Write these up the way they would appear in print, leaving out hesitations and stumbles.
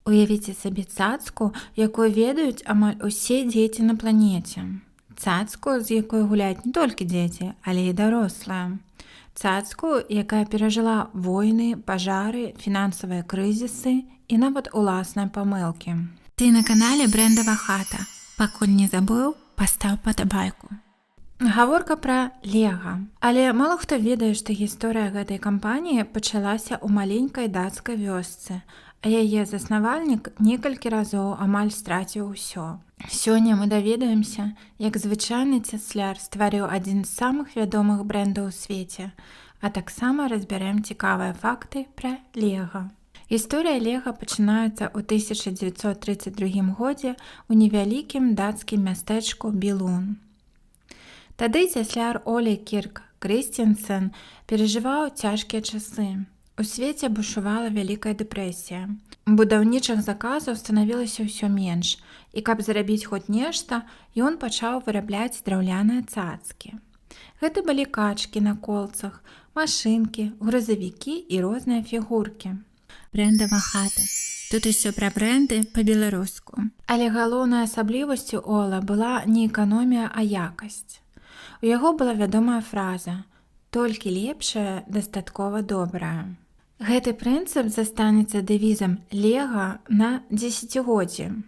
Уявіце сабе цацку, якую ведаюць амаль усе дзеці на планеце. Цацку, з якой гуляюць не толькі дзеці, але і дарослыя. Цацку, якая перажыла войны, пажары, фінансавыя крызісы і нават уласныя памылкі. Ты на канале Брэндава хата. Пакуль не забыў, пастаў падабайку. Гаворка пра Лего. Але мала хто ведае, што гісторыя гэтай кампаніі пачалася ў маленькай дацкай вёсцы, а яе заснавальнік некалькі разоў амаль страціў усё. Сёння мы даведаемся, як звычайны цясляр стварыў адзін з самых вядомых брэндаў у свеце, а таксама разбярэм цікавыя факты пра Лего. Гісторыя Лего пачынаецца ў 1932 годзе ў невялікім дацкім мястэчку Білун. Тады цясляр Оле Кірк Крыстенсен перажываў цяжкія часы. У свеце бушавала вялікая дэпрэсія. Будаўнічых заказаў станавілася ўсё менш, і каб зарабіць хоць нешта, ён пачаў вырабляць драўляныя цацкі. Гэта былі качкі на колцах, машынкі, грузавікі і розныя фігуркі. Брэндава хата. Тут усё пра брэнды па-беларуску. Але галоўнай асаблівасцю Ола была не эканомія, а якасць. У яго была вядомая фраза «Толькі лепшае дастаткова добрае». Гэты прынцып застанецца дэвізам Лего на дзесяцігоддзі.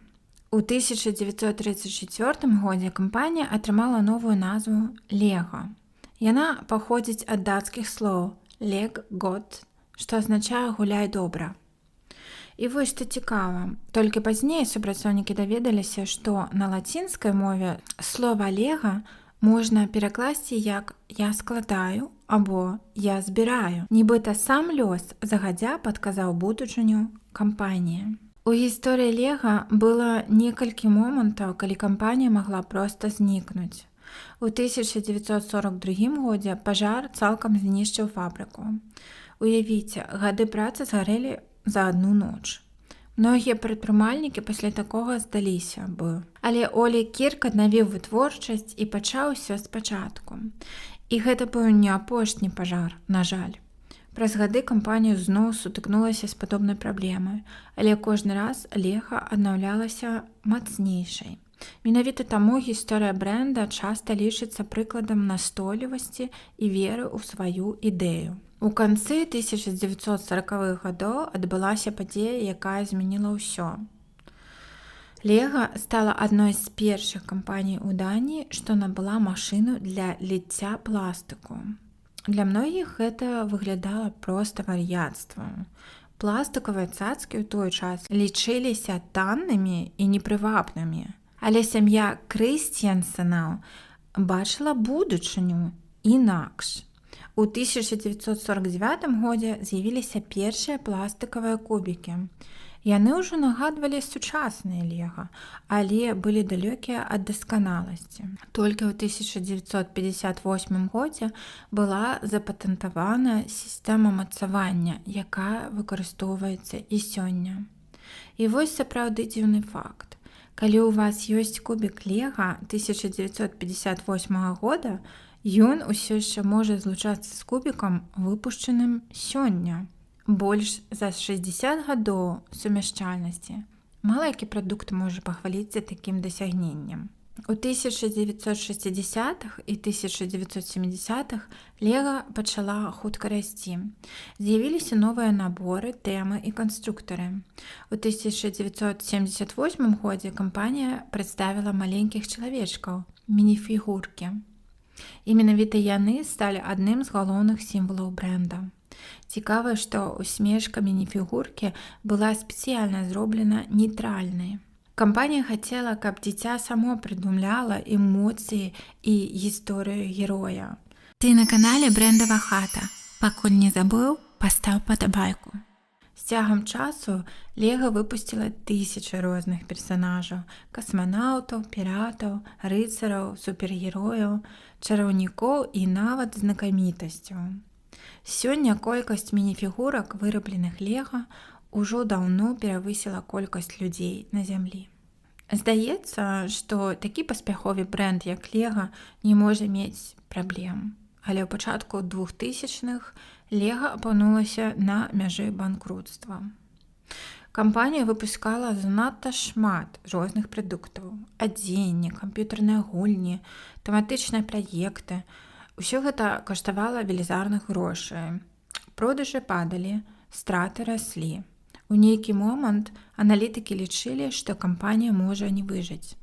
У 1934 годзе кампанія атрымала новую назву Лего. Яна паходзіць ад дацкіх слоў «лег год», што азначае «гуляй добра». І вось што цікава, толькі пазней супрацоўнікі даведаліся, што на лацінскай мове слова «лего» можна перакласці як «я складаю» або «я збіраю». Нібыта сам лёс загадзя падказаў будучыню кампаніі. У гісторыі Лего было некалькі момантаў, калі кампанія магла проста знікнуць. У 1942 годзе пажар цалкам знішчыў фабрыку. Уявіце, гады працы згарэлі за адну ноч. Многія прадпрымальнікі пасля такога здаліся бы. Але Оле Кірк аднавіў вытворчасць і пачаў усё спачатку. І гэта быў не апошні пажар, на жаль. Праз гады кампанія зноў сутыкнулася з падобнай праблемай, але кожны раз Лего аднаўлялася мацнейшай. Менавіта таму гісторыя брэнда часта лічыцца прыкладам настойлівасці і веры ў сваю ідэю. У канцы 1940-х гадоў адбылася падзея, якая змяніла ўсё. Лего стала адной з першых кампаній у Даніі, што набыла машыну для ліцця пластыку. Для многіх гэта выглядала проста вар'яцтвам. Пластыкавыя цацкі ў той час лічыліся таннымі і непрывабнымі. Але сям'я Крыстенсенаў бачыла будучыню інакш. У 1949 годзе з'явіліся першыя пластыкавыя кубікі. Яны ўжо нагадвалі сучасныя Лего, але былі далёкія ад дасканаласці. Толькі ў 1958 годзе была запатэнтавана сістэма мацавання, якая выкарыстоўваецца і сёння. І вось сапраўды дзіўны факт. Калі ў вас ёсць кубік Лего 1958 года, ён усё яшчэ можа злучацца з кубікам, выпушчаным сёння. Больш за 60 гадоў сумяшчальнасці. Мала які прадукт можа пахваліцца такім дасягненнем. У 1960-х і 1970-х Лего пачала хутка расці. З'явіліся новыя наборы, тэмы і канструктары. У 1978 годзе кампанія прадставіла маленькіх чалавечкаў, мініфігуркі. І менавіта яны сталі адным з галоўных сімвалаў брэнда. Цікава, што усмешка мініфігуркі была спецыяльна зроблена нейтральнай. Кампанія хацела, каб дзіця само прыдумляла эмоцыі і гісторыю героя. Ты на канале Брэндава хата. Пакуль не забыў, пастаў падабайку. З цягам часу Лего выпусціла тысячы розных персанажаў: касманаўтаў, піратаў, рыцараў, супергерояў, чараўнікоў і нават знакамітасцяў. Сёння колькасць мініфігурак, вырабленых Лего, ужо даўно перавысіла колькасць людзей на зямлі. Здаецца, што такі паспяховы брэнд, як Лего, не можа мець праблем. Але ў пачатку 2000-х Лего апынулася на мяжы банкруцтва. Кампанія выпускала занадта шмат розных прадуктаў: адзенне, камп'ютарныя гульні, тэматычныя праекты. Усё гэта каштавала велізарных грошай. Продажы падалі, страты раслі. У нейкі момант аналітыкі лічылі, што кампанія можа не выжыць.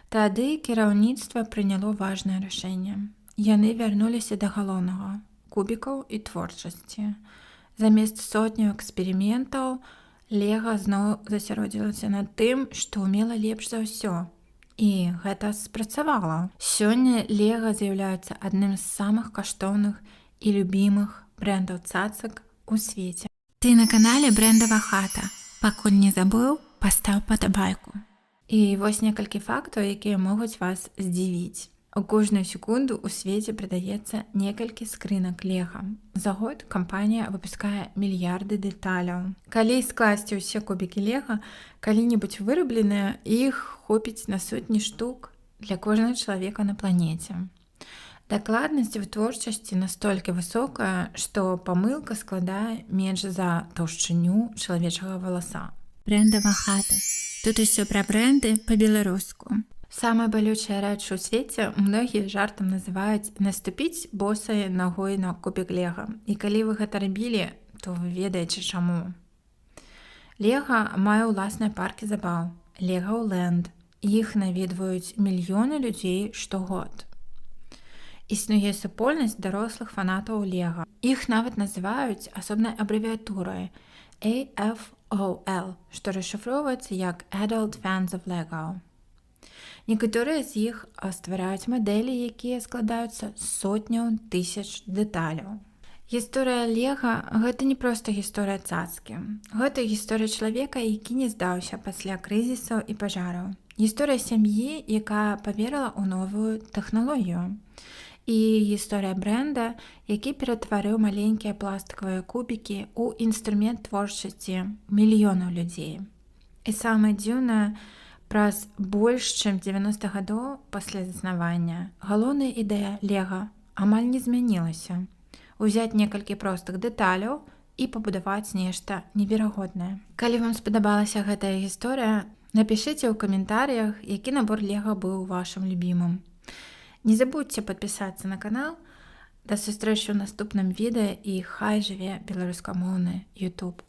Тады кіраўніцтва прыняло важнае рашэнне. Яны вярнуліся да галоўнага – кубікаў і творчасці. Замест сотняў эксперыментаў Лего зноў засяродзілася над тым, што ўмела лепш за ўсё. І гэта спрацавала. Сёння Лего з'яўляецца адным з самых каштоўных і любімых брэндаў цацак у свеце. Ты на канале Брэндава хата. Пакуль не забыў, пастаў падабайку. І вось некалькі фактаў, якія могуць вас здзівіць. У кожную секунду ў свеце прадаецца некалькі скрынак Лего. За год кампанія выпускае мільярды дэталяў. Калі скласці ўсе кубікі Лего, калі-небудзь вырабленыя, іх хопіць на сотні штук для кожнага чалавека на планеце. Дакладнасць у творчасці настолькі высокая, што памылка складае менш за таўшчыню чалавечага валаса. Брэндава хата. Тут усё пра брэнды па-беларуску. Самая балючая рэч у свеце многія жартам называюць наступіць босай нагой на кубік Лего. І калі вы гэта рабілі, то вы ведаеце чаму. Лего мае ўласныя паркі забаў – Леголенд. Іх наведваюць мільёны людзей штогод. Існуе супольнасць дарослых фанатаў Лего. Іх нават называюць асобнай абрэвіятурай AFOL, што расшыфроўваецца як Adult Fans of Lego. Некаторыя з іх ствараюць мадэлі, якія складаюцца з сотняў тысяч дэталяў. Гісторыя Лего – гэта не проста гісторыя цацкі. Гэта гісторыя чалавека, які не здаўся пасля крызісаў і пажараў. Гісторыя сям'і, якая паверыла ў новую тэхналогію. І гісторыя брэнда, які ператварыў маленькія пластикавыя кубікі ў інструмент творчасці мільёнаў людзей. І самае дзіўнае, праз больш чым 90 гадоў пасля заснавання галоўная ідэя Лего амаль не змянілася. Узяць некалькі простых дэталяў і пабудаваць нешта неверагоднае. Калі вам спадабалася гэтая гісторыя, напішыце ў каментарыях, які набор Лего быў вашым любімым. Не забудзьце падпісацца на канал. Да сустрэчы ў наступным відэа і хай жыве беларускамоўны YouTube.